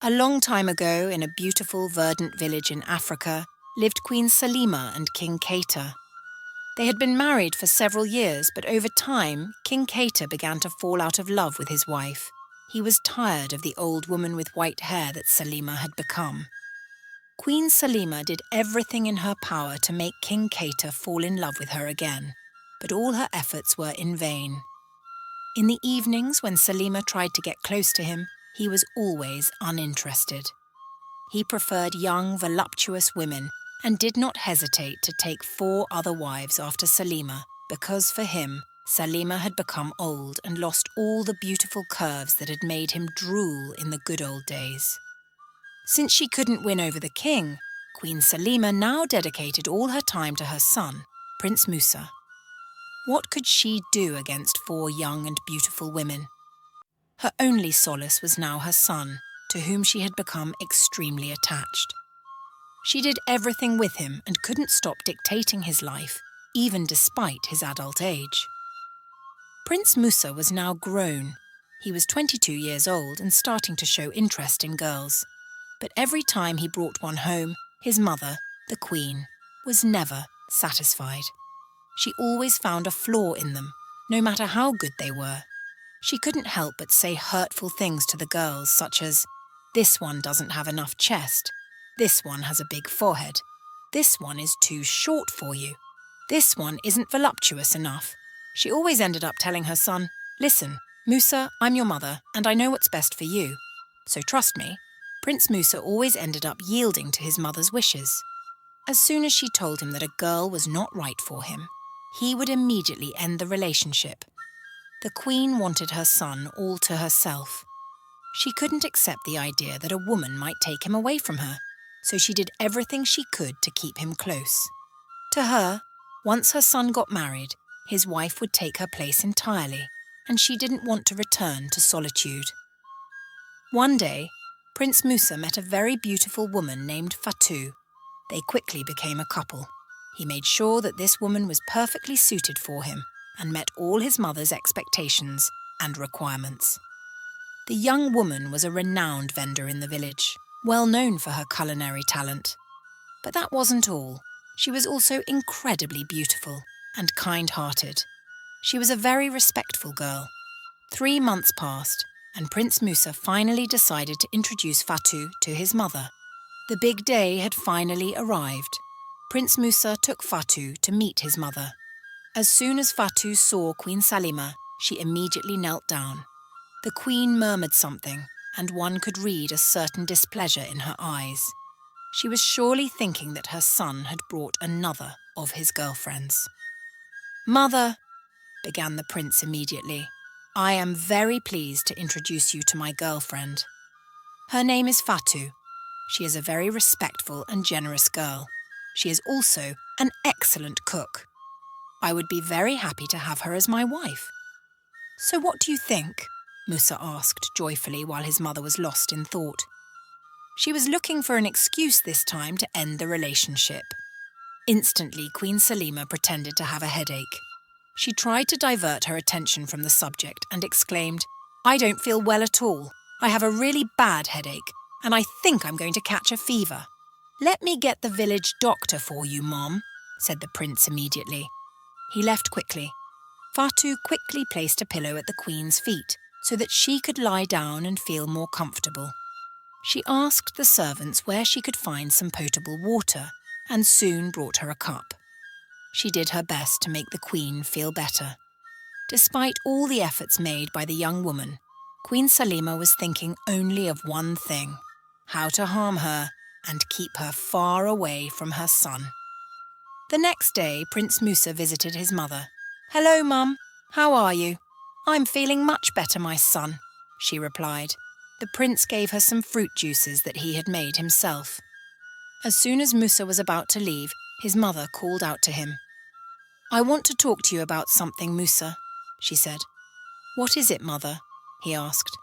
A long time ago, in a beautiful, verdant village in Africa, lived Queen Salima and King Kaita. They had been married for several years, but over time, King Kaita began to fall out of love with his wife. He was tired of the old woman with white hair that Salima had become. Queen Salima did everything in her power to make King Kaita fall in love with her again, but all her efforts were in vain. In the evenings, when Salima tried to get close to him, he was always uninterested. He preferred young, voluptuous women and did not hesitate to take 4 other wives after Salima, because for him, Salima had become old and lost all the beautiful curves that had made him drool in the good old days. Since she couldn't win over the king, Queen Salima now dedicated all her time to her son, Prince Musa. What could she do against 4 young and beautiful women? Her only solace was now her son, to whom she had become extremely attached. She did everything with him and couldn't stop dictating his life, even despite his adult age. Prince Musa was now grown. He was 22 years old and starting to show interest in girls. But every time he brought one home, his mother, the queen, was never satisfied. She always found a flaw in them, no matter how good they were. She couldn't help but say hurtful things to the girls, such as, "This one doesn't have enough chest. This one has a big forehead. This one is too short for you. This one isn't voluptuous enough." She always ended up telling her son, "Listen, Musa, I'm your mother, and I know what's best for you. So trust me." Prince Musa always ended up yielding to his mother's wishes. As soon as she told him that a girl was not right for him, he would immediately end the relationship. The queen wanted her son all to herself. She couldn't accept the idea that a woman might take him away from her, so she did everything she could to keep him close. To her, once her son got married, his wife would take her place entirely, and she didn't want to return to solitude. One day, Prince Musa met a very beautiful woman named Fatu. They quickly became a couple. He made sure that this woman was perfectly suited for him and met all his mother's expectations and requirements. The young woman was a renowned vendor in the village, well known for her culinary talent. But that wasn't all. She was also incredibly beautiful and kind-hearted. She was a very respectful girl. 3 months passed, and Prince Musa finally decided to introduce Fatu to his mother. The big day had finally arrived. Prince Musa took Fatu to meet his mother. As soon as Fatu saw Queen Salima, she immediately knelt down. The queen murmured something, and one could read a certain displeasure in her eyes. She was surely thinking that her son had brought another of his girlfriends. "Mother," began the prince immediately, "I am very pleased to introduce you to my girlfriend. Her name is Fatu. She is a very respectful and generous girl. She is also an excellent cook. I would be very happy to have her as my wife." "So what do you think?" Musa asked joyfully while his mother was lost in thought. She was looking for an excuse this time to end the relationship. Instantly, Queen Salima pretended to have a headache. She tried to divert her attention from the subject and exclaimed, "I don't feel well at all. I have a really bad headache, and I think I'm going to catch a fever." "Let me get the village doctor for you, Mom," said the prince immediately. He left quickly. Fatu quickly placed a pillow at the queen's feet so that she could lie down and feel more comfortable. She asked the servants where she could find some potable water and soon brought her a cup. She did her best to make the queen feel better. Despite all the efforts made by the young woman, Queen Salima was thinking only of one thing: how to harm her and keep her far away from her son. The next day, Prince Musa visited his mother. "Hello, Mum. How are you?" "I'm feeling much better, my son," she replied. The prince gave her some fruit juices that he had made himself. As soon as Musa was about to leave, his mother called out to him. "I want to talk to you about something, Musa," she said. "What is it, Mother?" he asked.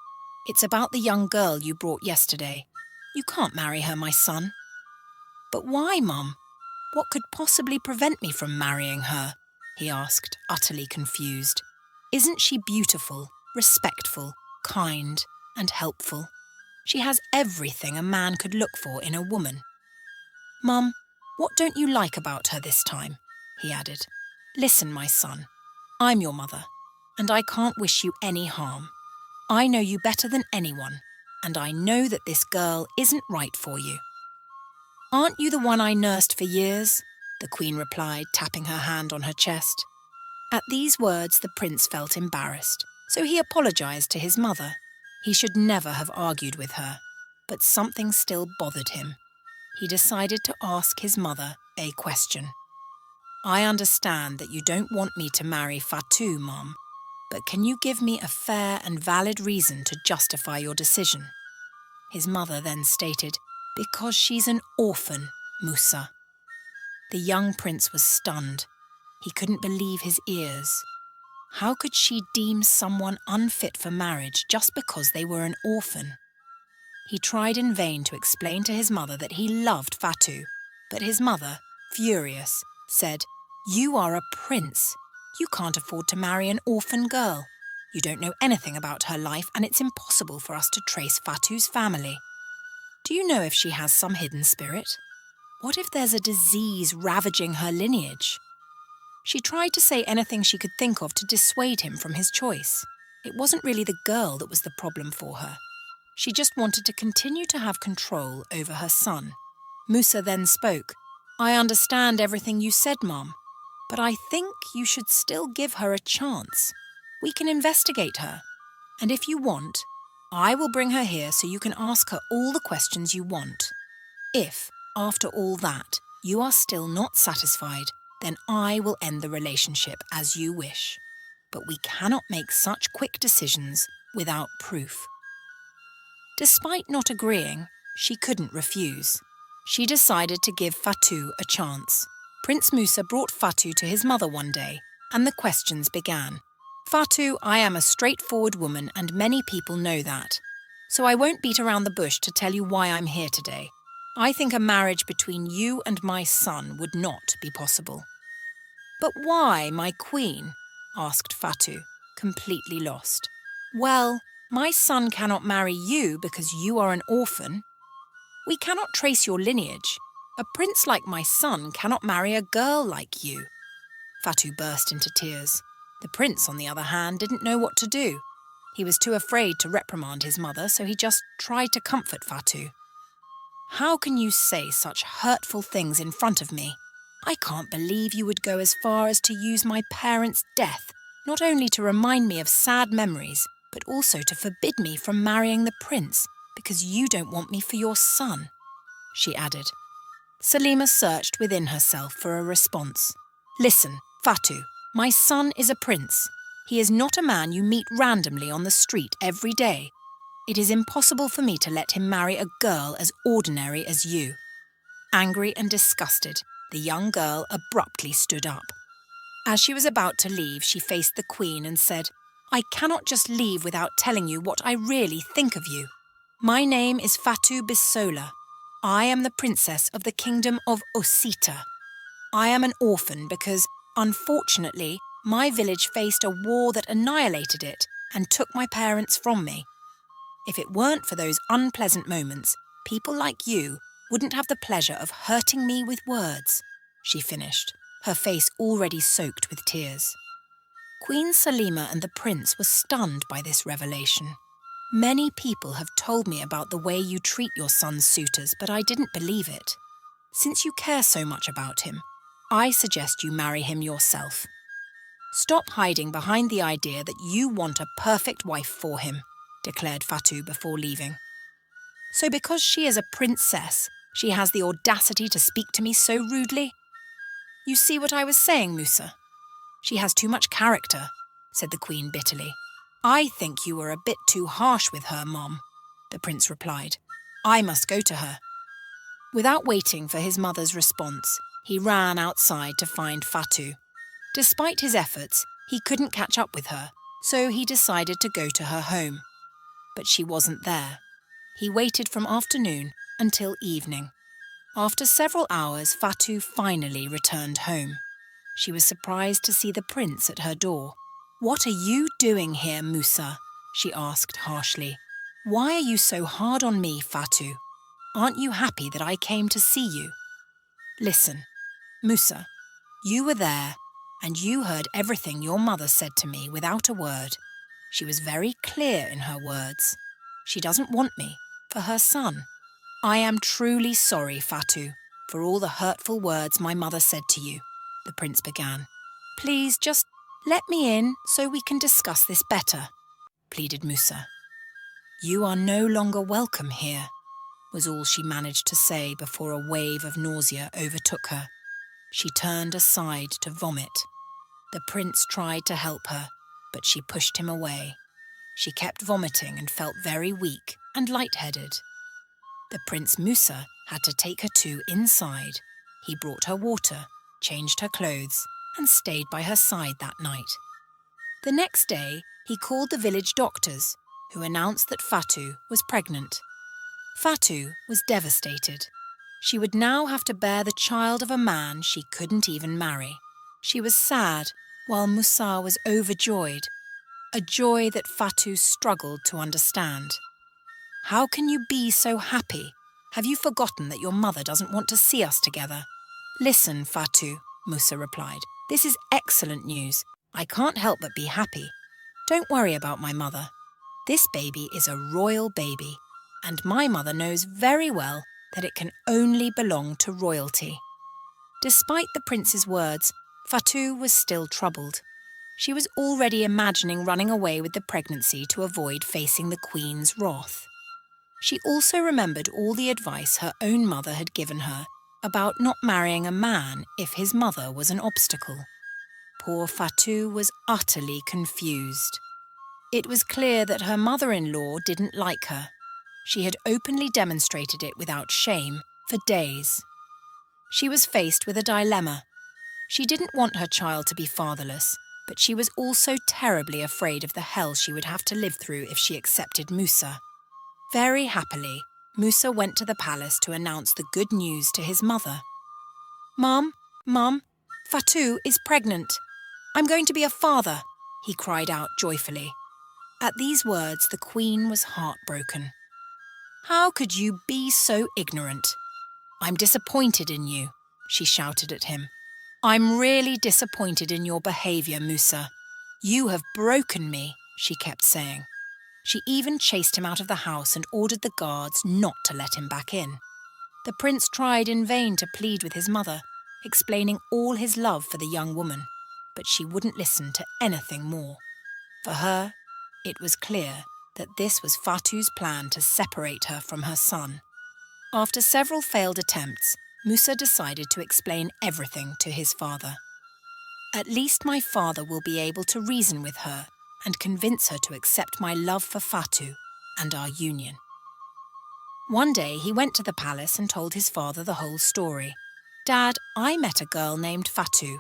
"It's about the young girl you brought yesterday. You can't marry her, my son." "But why, Mum? What could possibly prevent me from marrying her?" he asked, utterly confused. "Isn't she beautiful, respectful, kind, and helpful?" She has everything a man could look for in a woman. Mum, what don't you like about her this time? He added. Listen, my son, I'm your mother, and I can't wish you any harm. I know you better than anyone, and I know that this girl isn't right for you. Aren't you the one I nursed for years? The Queen replied, tapping her hand on her chest. At these words, the prince felt embarrassed, so he apologised to his mother. He should never have argued with her, but something still bothered him. He decided to ask his mother a question. I understand that you don't want me to marry Fatu, Mum, but can you give me a fair and valid reason to justify your decision? His mother then stated, because she's an orphan, Musa. The young prince was stunned. He couldn't believe his ears. How could she deem someone unfit for marriage just because they were an orphan? He tried in vain to explain to his mother that he loved Fatu, but his mother, furious, said, You are a prince. You can't afford to marry an orphan girl. You don't know anything about her life, and it's impossible for us to trace Fatu's family. Do you know if she has some hidden spirit? What if there's a disease ravaging her lineage? She tried to say anything she could think of to dissuade him from his choice. It wasn't really the girl that was the problem for her. She just wanted to continue to have control over her son. Musa then spoke. I understand everything you said, Mom, but I think you should still give her a chance. We can investigate her, and if you want, I will bring her here so you can ask her all the questions you want. If, after all that, you are still not satisfied, then I will end the relationship as you wish. But we cannot make such quick decisions without proof. Despite not agreeing, she couldn't refuse. She decided to give Fatu a chance. Prince Musa brought Fatu to his mother one day, and the questions began. Fatu, I am a straightforward woman, and many people know that. So I won't beat around the bush to tell you why I'm here today. I think a marriage between you and my son would not be possible. But why, my queen? Asked Fatu, completely lost. Well, my son cannot marry you because you are an orphan. We cannot trace your lineage. A prince like my son cannot marry a girl like you. Fatu burst into tears. The prince, on the other hand, didn't know what to do. He was too afraid to reprimand his mother, so he just tried to comfort Fatu. How can you say such hurtful things in front of me? I can't believe you would go as far as to use my parents' death, not only to remind me of sad memories, but also to forbid me from marrying the prince, because you don't want me for your son, she added. Salima searched within herself for a response. Listen, Fatu, my son is a prince. He is not a man you meet randomly on the street every day. It is impossible for me to let him marry a girl as ordinary as you. Angry and disgusted, the young girl abruptly stood up. As she was about to leave, she faced the queen and said, I cannot just leave without telling you what I really think of you. My name is Fatu Bisola. I am the princess of the kingdom of Osita. I am an orphan because, unfortunately, my village faced a war that annihilated it and took my parents from me. If it weren't for those unpleasant moments, people like you wouldn't have the pleasure of hurting me with words, she finished, her face already soaked with tears. Queen Salima and the prince were stunned by this revelation. Many people have told me about the way you treat your son's suitors, but I didn't believe it. Since you care so much about him, I suggest you marry him yourself. Stop hiding behind the idea that you want a perfect wife for him, declared Fatu before leaving. So because she is a princess, she has the audacity to speak to me so rudely? You see what I was saying, Musa? She has too much character, said the queen bitterly. I think you were a bit too harsh with her, Mom, the prince replied. I must go to her. Without waiting for his mother's response, he ran outside to find Fatu. Despite his efforts, he couldn't catch up with her, so he decided to go to her home. But she wasn't there. He waited from afternoon until evening. After several hours, Fatu finally returned home. She was surprised to see the prince at her door. What are you doing here, Musa? She asked harshly. Why are you so hard on me, Fatu? Aren't you happy that I came to see you? Listen, Musa, you were there, and you heard everything your mother said to me without a word. She was very clear in her words. She doesn't want me for her son. I am truly sorry, Fatu, for all the hurtful words my mother said to you, the prince began. Please just let me in so we can discuss this better, pleaded Musa. You are no longer welcome here, was all she managed to say before a wave of nausea overtook her. She turned aside to vomit. The prince tried to help her, but she pushed him away. She kept vomiting and felt very weak and lightheaded. The Prince Musa had to take her inside. He brought her water, changed her clothes, and stayed by her side that night. The next day, he called the village doctors, who announced that Fatu was pregnant. Fatu was devastated. She would now have to bear the child of a man she couldn't even marry. She was sad, while Musa was overjoyed, a joy that Fatu struggled to understand. How can you be so happy? Have you forgotten that your mother doesn't want to see us together? Listen, Fatu, Musa replied. This is excellent news. I can't help but be happy. Don't worry about my mother. This baby is a royal baby, and my mother knows very well that it can only belong to royalty. Despite the prince's words, Fatu was still troubled. She was already imagining running away with the pregnancy to avoid facing the queen's wrath. She also remembered all the advice her own mother had given her about not marrying a man if his mother was an obstacle. Poor Fatu was utterly confused. It was clear that her mother-in-law didn't like her. She had openly demonstrated it without shame for days. She was faced with a dilemma. She didn't want her child to be fatherless, but she was also terribly afraid of the hell she would have to live through if she accepted Musa. Very happily, Musa went to the palace to announce the good news to his mother. Mum, Fatu is pregnant. I'm going to be a father, he cried out joyfully. At these words, the queen was heartbroken. How could you be so ignorant? I'm disappointed in you, she shouted at him. I'm really disappointed in your behaviour, Musa. You have broken me, she kept saying. She even chased him out of the house and ordered the guards not to let him back in. The prince tried in vain to plead with his mother, explaining all his love for the young woman, but she wouldn't listen to anything more. For her, it was clear that this was Fatu's plan to separate her from her son. After several failed attempts, Musa decided to explain everything to his father. At least my father will be able to reason with her and convince her to accept my love for Fatu and our union. One day he went to the palace and told his father the whole story. Dad, I met a girl named Fatu.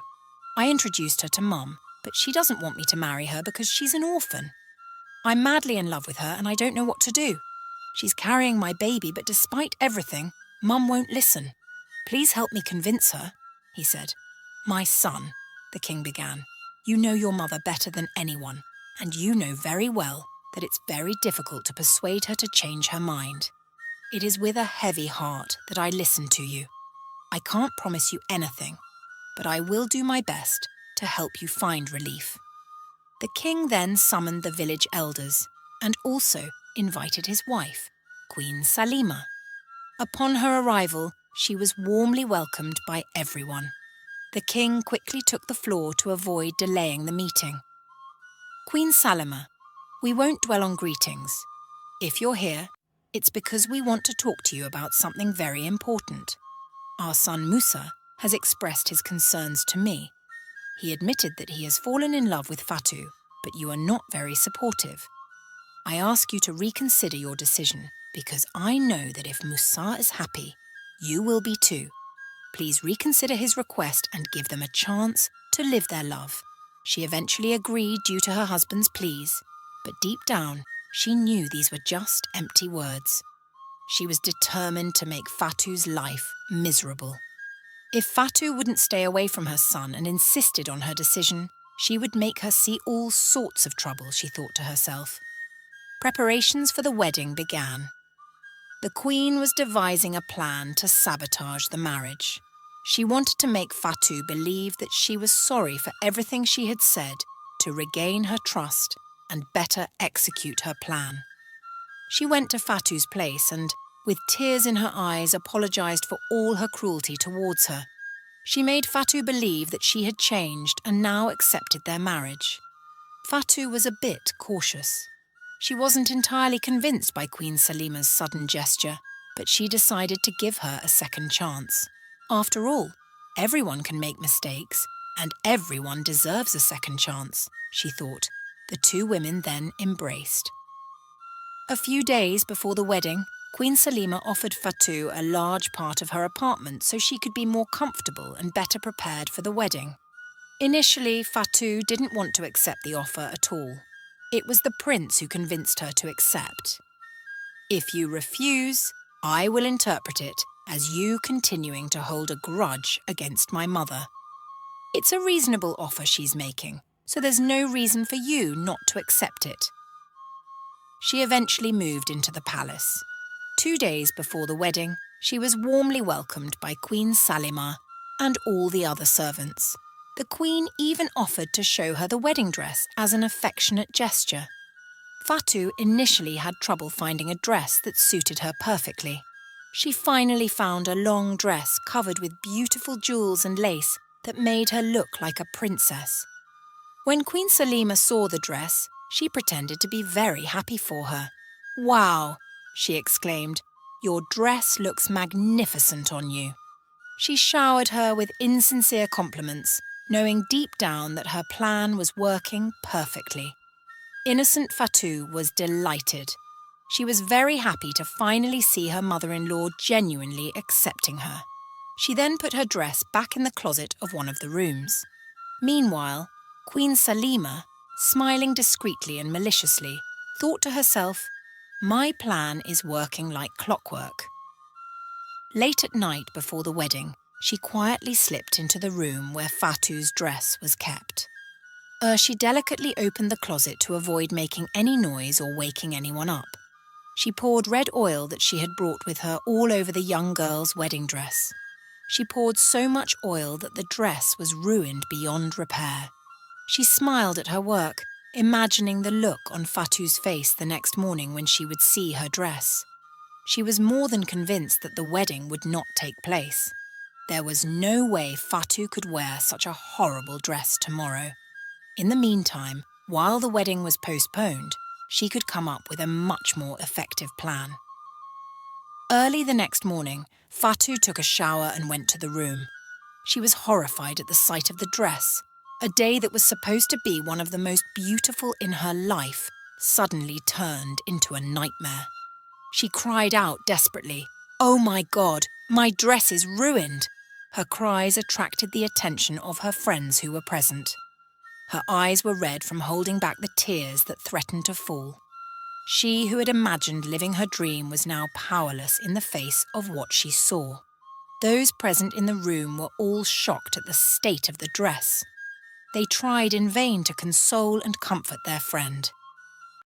I introduced her to Mum, but she doesn't want me to marry her because she's an orphan. I'm madly in love with her and I don't know what to do. She's carrying my baby, but despite everything, Mum won't listen. Please help me convince her, he said. My son, the king began, you know your mother better than anyone, and you know very well that it's very difficult to persuade her to change her mind. It is with a heavy heart that I listen to you. I can't promise you anything, but I will do my best to help you find relief. The king then summoned the village elders and also invited his wife, Queen Salima. Upon her arrival, she was warmly welcomed by everyone. The king quickly took the floor to avoid delaying the meeting. Queen Salima, we won't dwell on greetings. If you're here, it's because we want to talk to you about something very important. Our son Musa has expressed his concerns to me. He admitted that he has fallen in love with Fatu, but you are not very supportive. I ask you to reconsider your decision because I know that if Musa is happy, you will be too. Please reconsider his request and give them a chance to live their love. She eventually agreed due to her husband's pleas, but deep down, she knew these were just empty words. She was determined to make Fatu's life miserable. If Fatu wouldn't stay away from her son and insisted on her decision, she would make her see all sorts of trouble, she thought to herself. preparations for the wedding began. The queen was devising a plan to sabotage the marriage. She wanted to make Fatu believe that she was sorry for everything she had said to regain her trust and better execute her plan. She went to Fatu's place and, with tears in her eyes, apologised for all her cruelty towards her. She made Fatu believe that she had changed and now accepted their marriage. Fatu was a bit cautious. She wasn't entirely convinced by Queen Salima's sudden gesture, but she decided to give her a second chance. After all, everyone can make mistakes, and everyone deserves a second chance, she thought. The two women then embraced. A few days before the wedding, Queen Salima offered Fatu a large part of her apartment so she could be more comfortable and better prepared for the wedding. Initially, Fatu didn't want to accept the offer at all. It was the prince who convinced her to accept. "If you refuse, I will interpret it as you continuing to hold a grudge against my mother. It's a reasonable offer she's making, so there's no reason for you not to accept it." She eventually moved into the palace. 2 days before the wedding, she was warmly welcomed by Queen Salima and all the other servants. The queen even offered to show her the wedding dress as an affectionate gesture. Fatu initially had trouble finding a dress that suited her perfectly. She finally found a long dress covered with beautiful jewels and lace that made her look like a princess. When Queen Salima saw the dress, she pretended to be very happy for her. "Wow," she exclaimed, "your dress looks magnificent on you." She showered her with insincere compliments, knowing deep down that her plan was working perfectly. Innocent Fatu was delighted. She was very happy to finally see her mother-in-law genuinely accepting her. She then put her dress back in the closet of one of the rooms. Meanwhile, Queen Salima, smiling discreetly and maliciously, thought to herself, "My plan is working like clockwork." Late at night before the wedding, she quietly slipped into the room where Fatu's dress was kept. She delicately opened the closet to avoid making any noise or waking anyone up. She poured red oil that she had brought with her all over the young girl's wedding dress. She poured so much oil that the dress was ruined beyond repair. She smiled at her work, imagining the look on Fatu's face the next morning when she would see her dress. She was more than convinced that the wedding would not take place. There was no way Fatu could wear such a horrible dress tomorrow. In the meantime, while the wedding was postponed, she could come up with a much more effective plan. Early the next morning, Fatu took a shower and went to the room. She was horrified at the sight of the dress. A day that was supposed to be one of the most beautiful in her life suddenly turned into a nightmare. She cried out desperately, "Oh my God, my dress is ruined!" Her cries attracted the attention of her friends who were present. Her eyes were red from holding back the tears that threatened to fall. She who had imagined living her dream was now powerless in the face of what she saw. Those present in the room were all shocked at the state of the dress. They tried in vain to console and comfort their friend.